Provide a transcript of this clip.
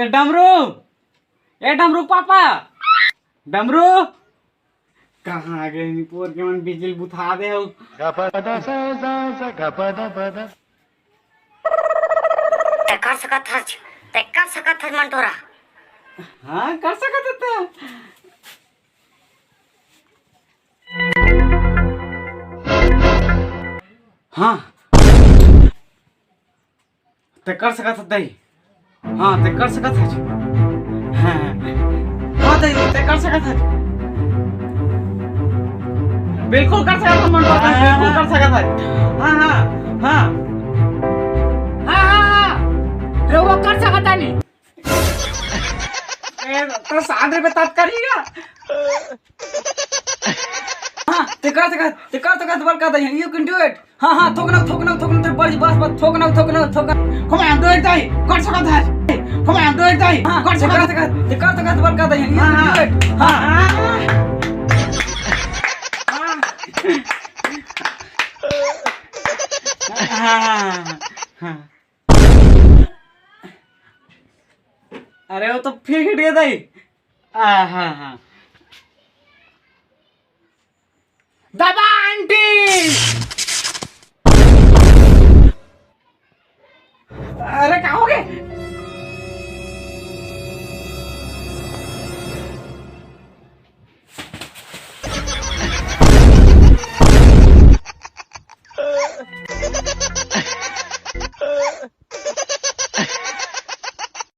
डमरू, ए डमरू पापा, डमरू कहाँ गए पोर के मन बिजली बुझा दे हो। ते कर सकत हज मंटोरा। हाँ कर सकते थे। हाँ ते कर सकत दई। हाँ ते कर सकत हज। हाँ हाँ दई ते कर सकत हज। बिल्कुल कर सकत हज मंटोरा, बिल्कुल कर सकत हज। हाँ हाँ हाँ हाँ हाँ रउआ कर सकत नहीं। तो 7 रुपए तात करिएगा। हाँ ते कर बल का दे, यू कैन डू इट। हाँ हाँ थोकना तो बड़ी बस थोकना हम हम डू इट दाई कर सकत है। हम डू इट दाई कर सकत ते कर बल का दे, यू कैन डू इट। हाँ हाँ अरे वो तो फिर हिट गया दाई। हाँ हाँ दबा आंटी। अरे क्या हो गए?